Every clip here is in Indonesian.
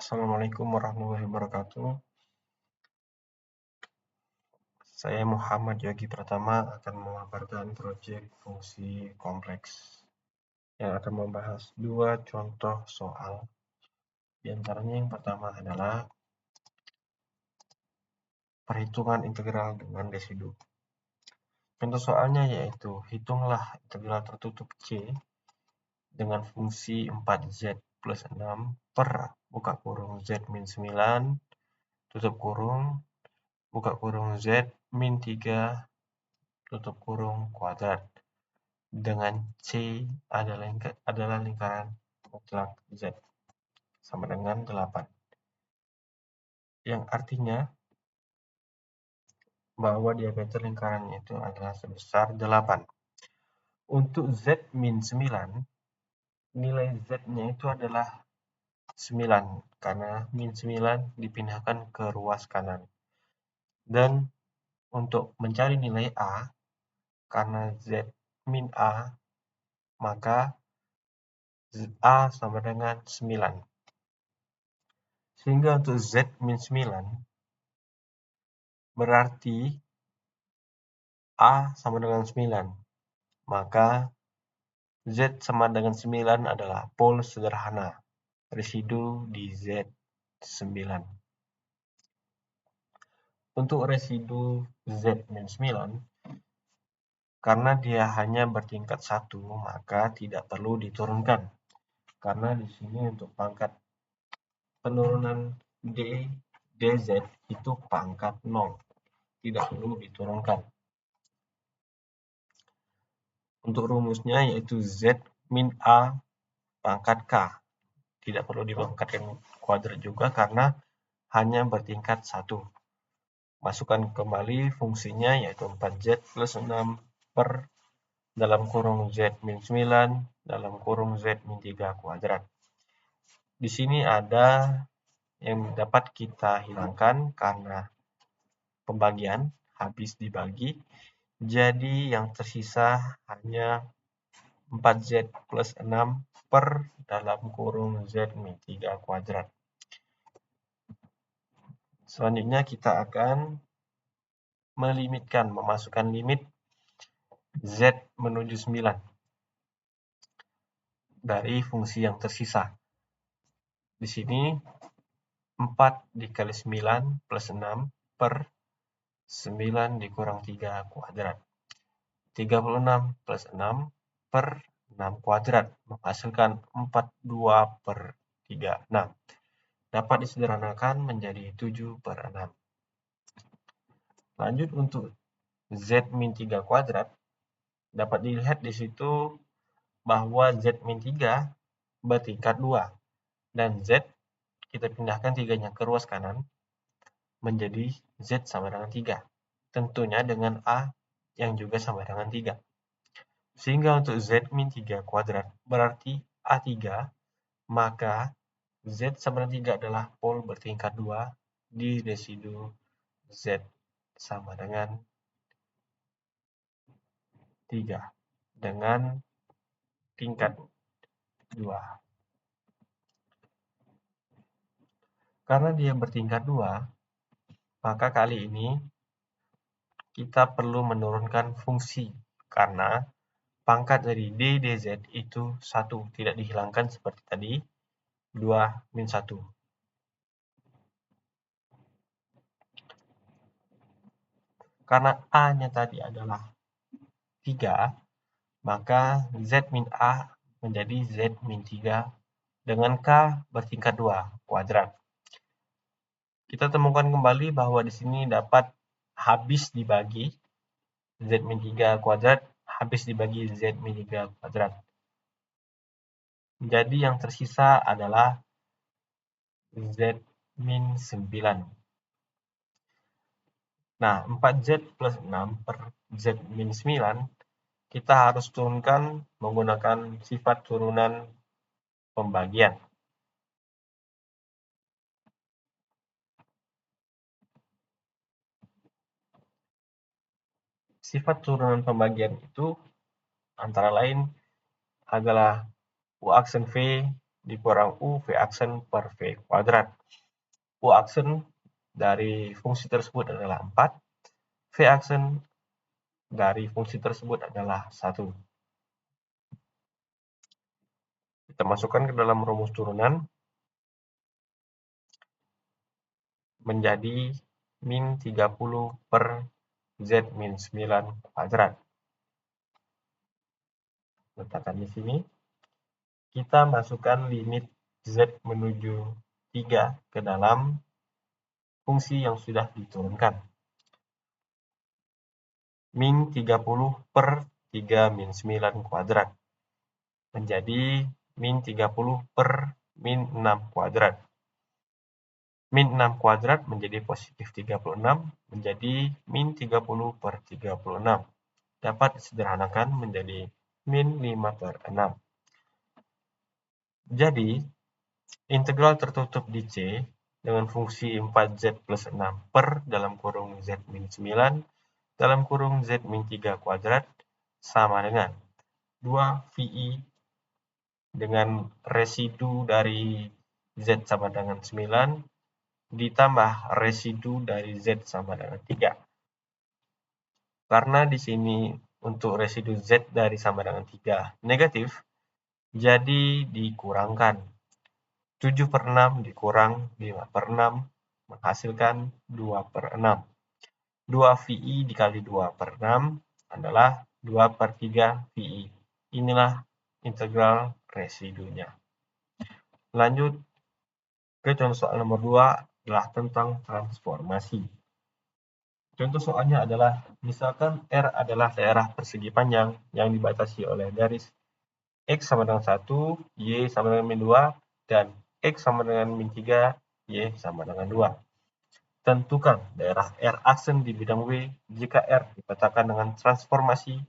Assalamualaikum warahmatullahi wabarakatuh. Saya Muhammad Yogi Pratama akan memaparkan proyek fungsi kompleks yang akan membahas dua contoh soal. Di antaranya yang pertama adalah perhitungan integral dengan residu. Contoh soalnya yaitu hitunglah integral tertutup C dengan fungsi 4Z plus 6 per buka kurung Z min 9 tutup kurung buka kurung Z min 3 tutup kurung kuadrat dengan C adalah lingkaran mutlak Z sama dengan 8. Yang artinya bahwa diameter lingkarannya itu adalah sebesar 8. Untuk Z min 9, nilai Z-nya itu adalah 9 karena min 9 dipindahkan ke ruas kanan. Dan untuk mencari nilai A, karena Z min A, maka A sama dengan 9. Sehingga untuk Z min 9 berarti A sama dengan 9. Maka Z sama dengan 9 adalah pol sederhana residu di Z9. Untuk residu Z-9, karena dia hanya bertingkat 1, maka tidak perlu diturunkan. Karena di sini untuk pangkat penurunan dz itu pangkat 0. Tidak perlu diturunkan. Untuk rumusnya yaitu Z min A pangkat K. Tidak perlu dipangkatkan kuadrat juga karena hanya bertingkat 1. Masukkan kembali fungsinya yaitu 4Z plus 6 per dalam kurung Z min 9 dalam kurung Z min 3 kuadrat. Di sini ada yang dapat kita hilangkan karena pembagian habis dibagi. Jadi yang tersisa hanya 4Z plus 6 per dalam kurung Z min 3 kuadrat. Selanjutnya kita akan memasukkan limit Z menuju 9 dari fungsi yang tersisa. Di sini 4 dikali 9 plus 6 per 9 dikurang 3 kuadrat. 36 plus 6 per 6 kuadrat menghasilkan 42 per 36. Dapat disederhanakan menjadi 7 per 6. Lanjut untuk Z min 3 kuadrat, dapat dilihat di situ bahwa Z min 3 bertingkat 2. Dan Z kita pindahkan 3-nya ke ruas kanan menjadi Z sama dengan 3. Tentunya dengan A yang juga sama dengan 3. Sehingga untuk Z min 3 kuadrat berarti A3, maka Z sama dengan 3 adalah pol bertingkat 2 di residu Z sama dengan 3 dengan tingkat 2. Karena dia bertingkat 2, maka kali ini kita perlu menurunkan fungsi karena pangkat dari D dz itu 1, tidak dihilangkan seperti tadi, 2 min 1. Karena A-nya tadi adalah 3, maka Z min A menjadi Z min 3 dengan K bertingkat 2 kuadrat. Kita temukan kembali bahwa di sini dapat habis dibagi Z min 3 kuadrat habis dibagi Z min 3 kuadrat. Jadi yang tersisa adalah Z min 9. Nah, 4Z plus 6 per Z min 9 kita harus turunkan menggunakan sifat turunan pembagian. Sifat turunan pembagian itu antara lain adalah U aksen V dikurang U V aksen per V kuadrat. U aksen dari fungsi tersebut adalah 4, V aksen dari fungsi tersebut adalah 1. Kita masukkan ke dalam rumus turunan, menjadi min 30 per Z min 9 kuadrat. Letakkan di sini. Kita masukkan limit Z menuju 3 ke dalam fungsi yang sudah diturunkan. Min 30 per 3 min 9 kuadrat. Menjadi min 30 per min 6 kuadrat. Min 6 kuadrat menjadi positif 36, menjadi min 30 per 36. Dapat disederhanakan menjadi min 5 per 6. Jadi, integral tertutup di C dengan fungsi 4Z plus 6 per dalam kurung Z min 9 dalam kurung Z min 3 kuadrat sama dengan 2 VI dengan residu dari Z sama dengan 9 ditambah residu dari Z sama dengan 3. Karena di sini untuk residu Z dari sama dengan 3 negatif, jadi dikurangkan. 7 per 6 dikurang 5 per 6 menghasilkan 2 per 6. 2 VI dikali 2 per 6 adalah 2 per 3 VI. Inilah integral residunya. Lanjut ke contoh soal nomor 2 adalah tentang transformasi. Contoh soalnya adalah, misalkan R adalah daerah persegi panjang yang dibatasi oleh garis X sama dengan 1, Y sama dengan min 2, dan X sama dengan min 3, Y sama dengan 2. Tentukan daerah R aksen di bidang W jika R dipetakan dengan transformasi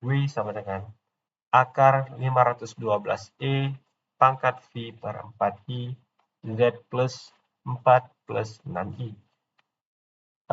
W sama dengan akar 512E pangkat V per 4I Z plus 4 plus 6I.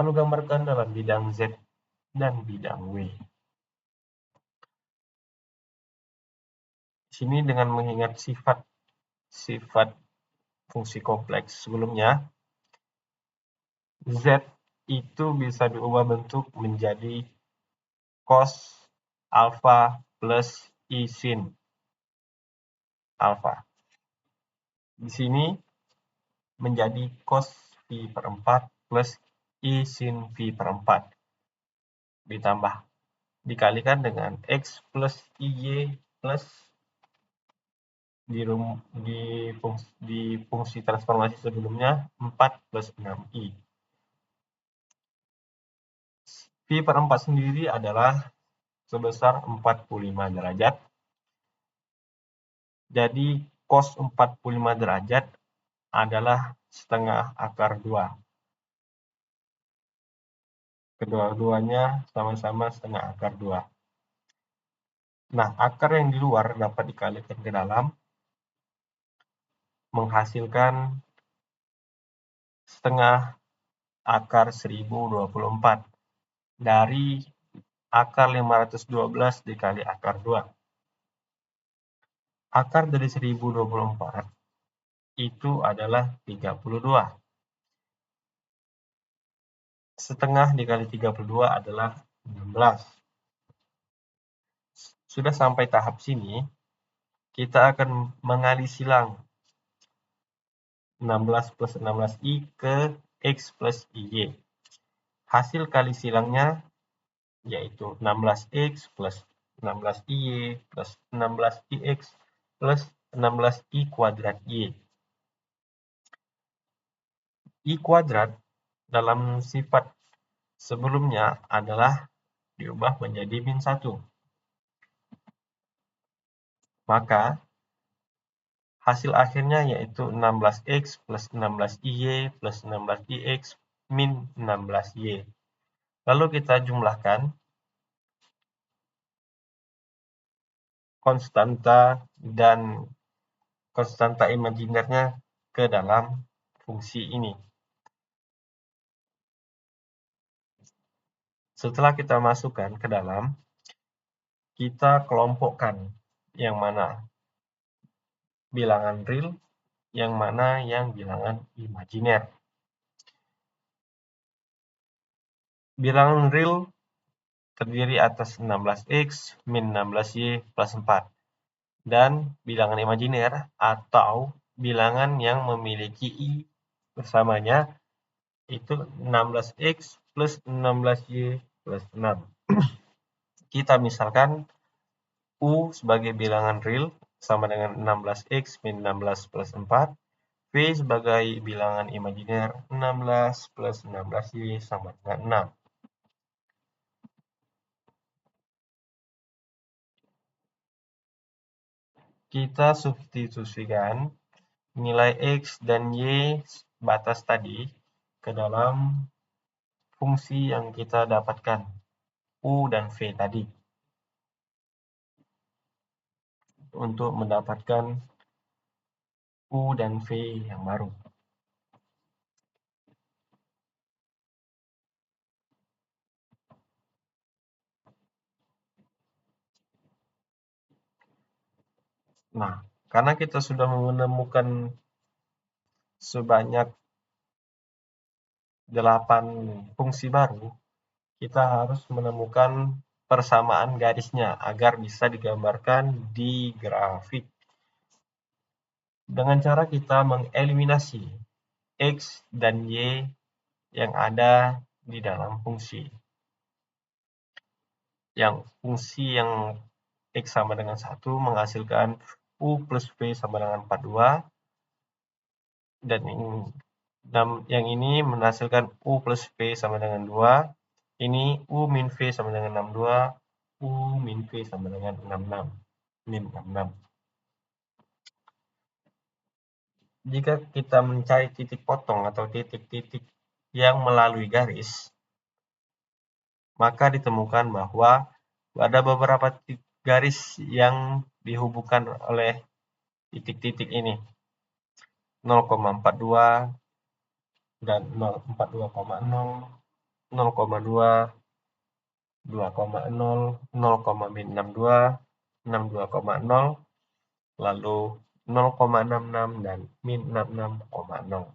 Lalu gambarkan dalam bidang Z dan bidang W. Di sini dengan mengingat sifat fungsi kompleks sebelumnya, Z itu bisa diubah bentuk menjadi cos alpha plus I sin alpha. Di sini menjadi cos V per 4 plus I sin V per 4. Ditambah, dikalikan dengan X plus IY plus di fungsi transformasi sebelumnya 4 plus 6I. V per 4 sendiri adalah sebesar 45 derajat. Jadi cos 45 derajat adalah setengah akar 2. Kedua-duanya sama-sama setengah akar 2. Nah, akar yang di luar dapat dikalikan ke dalam, menghasilkan setengah akar 1024 dari akar 512 dikali akar 2. Akar dari 1024 itu adalah 32. Setengah dikali 32 adalah 16. Sudah sampai tahap sini, kita akan mengali silang 16 plus 16I ke X plus IY. Hasil kali silangnya yaitu 16X plus 16IY plus 16IX plus 16I kuadrat Y. I kuadrat dalam sifat sebelumnya adalah diubah menjadi min 1. Maka hasil akhirnya yaitu 16X plus 16IY plus 16IX min 16Y. Lalu kita jumlahkan konstanta dan konstanta imajinernya ke dalam fungsi ini. Setelah kita masukkan ke dalam, kita kelompokkan yang mana bilangan real, yang mana yang bilangan imajiner. Bilangan real terdiri atas 16x min 16y plus 4. Dan bilangan imajiner atau bilangan yang memiliki i bersamanya itu 16x plus 16y plus 6. Kita misalkan U sebagai bilangan real sama dengan 16x min 16 plus 4. V sebagai bilangan imajiner 16 plus 16y sama dengan 6. Kita substitusikan nilai X dan Y batas tadi ke dalam fungsi yang kita dapatkan, U dan V tadi, untuk mendapatkan U dan V yang baru. Nah, karena kita sudah menemukan sebanyak 8 fungsi baru, kita harus menemukan persamaan garisnya agar bisa digambarkan di grafik. Dengan cara kita mengeliminasi X dan Y yang ada di dalam fungsi. Yang fungsi yang X sama dengan 1 menghasilkan U plus V sama dengan 42, dan yang ini menghasilkan U plus V sama dengan 2, ini U min V sama dengan 62, U min V sama dengan 66, min 66. Jika kita mencari titik potong atau titik-titik yang melalui garis, maka ditemukan bahwa ada beberapa garis yang dihubungkan oleh titik-titik ini, 0,42 dan 0,42,0, 0,2, 2,0, 0,62, 62,0, lalu 0,66 dan min 66,0.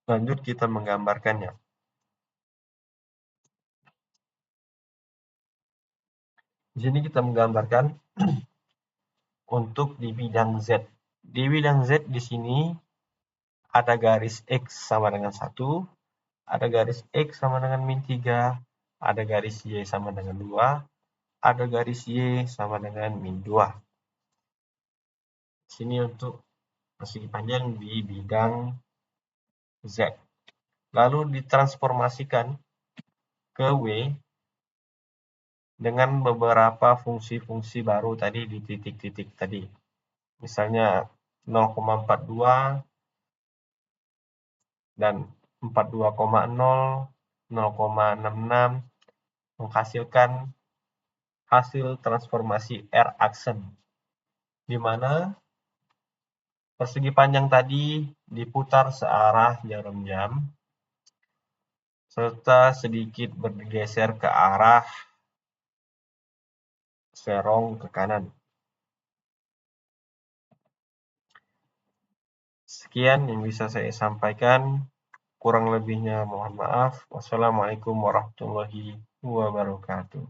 Lanjut kita menggambarkannya. Di sini kita menggambarkan untuk di bidang Z. Di bidang Z di sini ada garis X sama dengan 1, ada garis X sama dengan min 3, ada garis Y sama dengan 2, ada garis Y sama dengan min 2. Sini untuk persegi panjang di bidang Z. Lalu ditransformasikan ke W dengan beberapa fungsi-fungsi baru tadi di titik-titik tadi. Misalnya 0,42 dan 42,0, 0,66 menghasilkan hasil transformasi R-aksen, di mana persegi panjang tadi diputar searah jarum jam, serta sedikit bergeser ke arah serong ke kanan. Sekian yang bisa saya sampaikan, kurang lebihnya mohon maaf. Wassalamualaikum warahmatullahi wabarakatuh.